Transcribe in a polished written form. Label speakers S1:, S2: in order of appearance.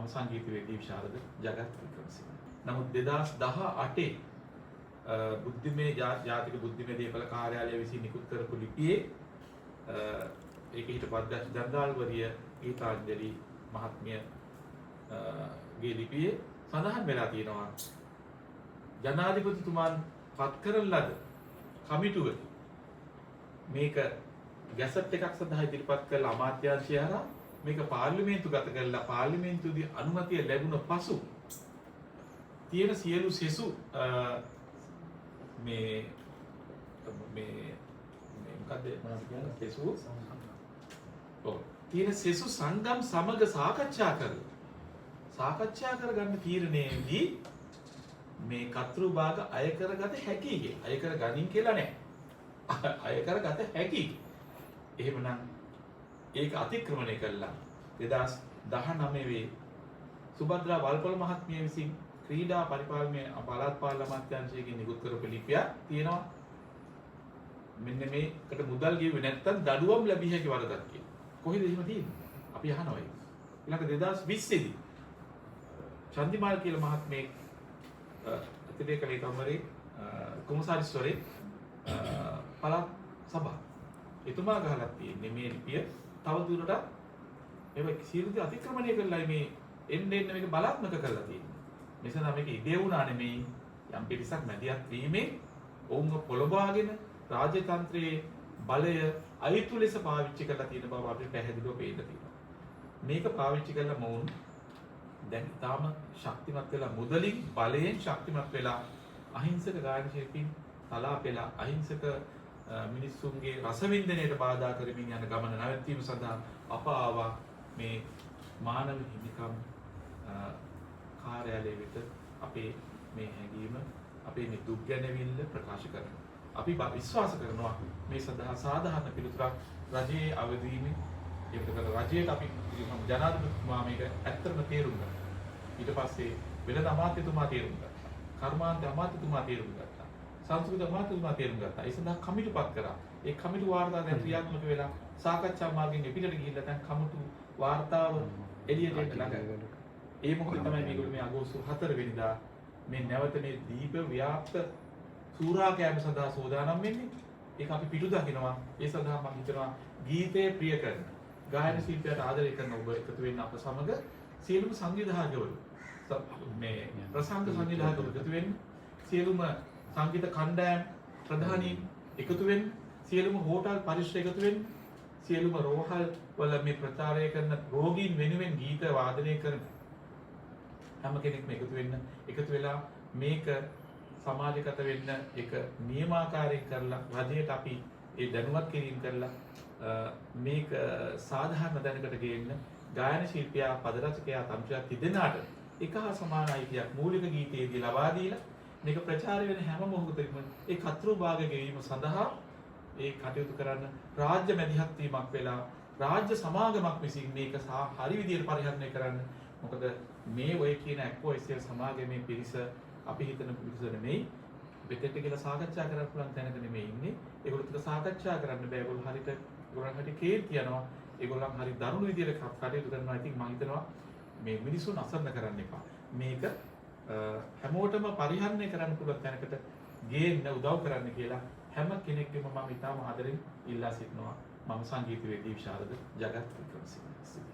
S1: මම සංගීතවේදී විශාරද ජගත් වික්‍රමසිංහ. නමුත් 2018 බුද්ධිමය ජාතික බුද්ධිමය දේපල කාර්යාලය විසින් නිකුත් කරපු ලිපියේ ඒක හිටපත් ජනරාල්වරිය ගීතාංජලි මහත්මිය ගේ ලිපියේ සඳහන් වෙලා තියෙනවා ජනාධිපතිතුමන් පත් කරන ලද කමිටුවක මේක ගැසට් එකක් සඳහා ඉදිරිපත් කළ අමාත්‍යාංශය හරහා මේක පාර්ලිමේන්තුගත කරලා පාර්ලිමේන්තුවේ අනුමැතිය ලැබුණ පසු තියෙන සියලු සෙසු මේ මොකද්ද මොනවද කියන්නේ සෙසු ඔව් තියෙන සෙසු සංගම් සමග සාකච්ඡා කරගන්න තීරණයේදී මේ කතෘ භාග අය කරගත හැකි කියලා. අය කර ගනින් කියලා නෑ. අය කරගත හැකි. එහෙමනම් ඒක අතික්‍රමණය කළා 2019 වේ සුභද්‍රා වල්පොල මහත්මිය විසින් ක්‍රීඩා පරිපාලනය පළාත් පාලන අමාත්‍යාංශයෙන් නිකුත් කරපු ලිපියක් තියෙනවා. මෙන්න මේකට මුදල් ගෙවුවේ නැත්තම් දඩුවම් ලැබිය හැකි වරදක් කියලා. කොහෙද එහෙම තියෙන්නේ? අපි අහනවා ඒක. ඊළඟ 2020 දී චන්දිමාල් කියලා මහත්මයෙක් අතිරේක ලේකම්වරේ කොමසාරිස්වරේ පළාත් සභාව එතුමා ගහලා තියෙන්නේ මේ ලිපිය තව දුරටත් මේ සියලු අතික්‍රමණය කරලා මේ එන්න මේක බලාත්මක කරලා තියෙනවා. නිසා මේක ඉදේ වුණා නෙමෙයි යම් පිරිසක් මැදිහත් වීමෙන් ඔවුන්ව පොළඹවාගෙන රාජ්‍යතන්ත්‍රයේ බලය අයිතු ලෙස පාවිච්චි කරලා තියෙන බව අපිට පැහැදිලිව පේන්න තියෙනවා. මේක පාවිච්චි කරලා මොවුන් දැන් තාම ශක්තිමත් වෙලා මුදලින් බලයෙන් ශක්තිමත් වෙලා අහිංසක ගායන ශිල්පීන් තලාපෙලා අහිංසක මිනිස්සුන්ගේ රසවින්දනයට බාධා කරමින් යන ගමන නැවැත්වීම සඳහා අප ආවා මේ මානව හිමිකම් කාර්යාලය වෙත අපේ මේ හැඟීම අපේ මේ දුක් ගැනවිල්ල ප්‍රකාශ කරනවා. අපි විශ්වාස කරනවා මේ සඳහා සාධාරණ පිළිතුරක් රජයේ අවදීනේ ඒකට රජයට අපි ජනාධිපතිතුමා මේක ඇත්තටම තේරුම් ගත්තා. ඊට පස්සේ වෙළඳ අමාත්‍යතුමා තේරුම් ගත්තා. කර්මාන්ත අමාත්‍යතුමා තේරුම් ගත්තා. සංස්කෘතික අමාත්‍යතුමා තේරුම් ගත්තා. ඒ සඳහා කමිටුපත් කරා. ඒ කමිටු වාර්තා දැන් ක්‍රියාත්මක වෙලා සාකච්ඡා මාර්ගයෙන් පිටට ගිහිල්ලා දැන් කමිටු වාර්තාව එළියට ළඟ. ඒ මොකද තමයි මේගොල්ලෝ මේ අගෝස්තු 4 වෙනිදා මේ නැවත මේ දීප ව්‍යාප්ත සූරා කෑම සඳහා සූදානම් වෙන්නේ. ඒක අපි පිටු දකිනවා. ඒ සඳහා මම හිතනවා ගීතේ ප්‍රිය කරන ගායන ශිල්පයට ආදරය කරන ඔබ එකතු වෙන්න අප සමග සියලුම සංවිධායකවරු මේ ප්‍රසංග සංවිධායකවරු එකතු වෙන්න සියලුම සංගීත කණ්ඩායම් ප්‍රධානීන් එකතු වෙන්න සියලුම හෝටල් පරිශ්‍ර එකතු වෙන්න සියලුම රෝහල් වල මේ ප්‍රචාරය කරන රෝගීන් වෙනුවෙන් ගීත වාදනය කරන හැම කෙනෙක්ම එකතු වෙලා මේක සමාජගත වෙන්න එක නියමාකාරයෙන් කරලා රජයට අපි ඒ දැනුවත් කිරීම කරලා මේක සාධාරණ දැනකට ගේන්න ගායන ශිල්පියා පද රචකයා තම්චා තිදෙනාට එක හා සමාන අයිතියක් මූලික ගීතයේදී ලබා දීලා මේක ප්‍රචාරය වෙන හැම මොහොතකම ඒ කතෘ භාග ගෙවීම සඳහා ඒ කටයුතු කරන්න රාජ්‍ය මැදිහත් වීමක් වෙලා රාජ්‍ය සමාගමක් විසින් මේක හරි විදියට පරිහරණය කරන්න. මොකද මේ ඔය කියන ඇක්වොයිසල් සමාගමේ පිරිස අපි හිතන පිරිස නෙමෙයි. පිටට කියලා සාකච්ඡා කරන්න පුළුවන් තැනක නෙමෙයි ඉන්නේ. ඒගොල්ලෝ ටික සාකච්ඡා කරන්න බෑ. ඒගොල්ලෝ හරියට කේල් තියනවා. ඒගොල්ලන් හරි දරුණු විදියට කටයුතු කරනවා. ඉතින් මම හිතනවා මේ මිනිසුන් අසරණ කරන්න එපා. මේක හැමෝටම පරිහරණය කරන්න පුළුවන් තැනකට ගේන්න උදව් කරන්න කියලා හැම කෙනෙක්ගේම මම ඉතාම ආදරෙන් ඉල්ලා සිටිනවා. මම සංගීතවේදී විශාරද ජගත් වික්‍රමසිංහ.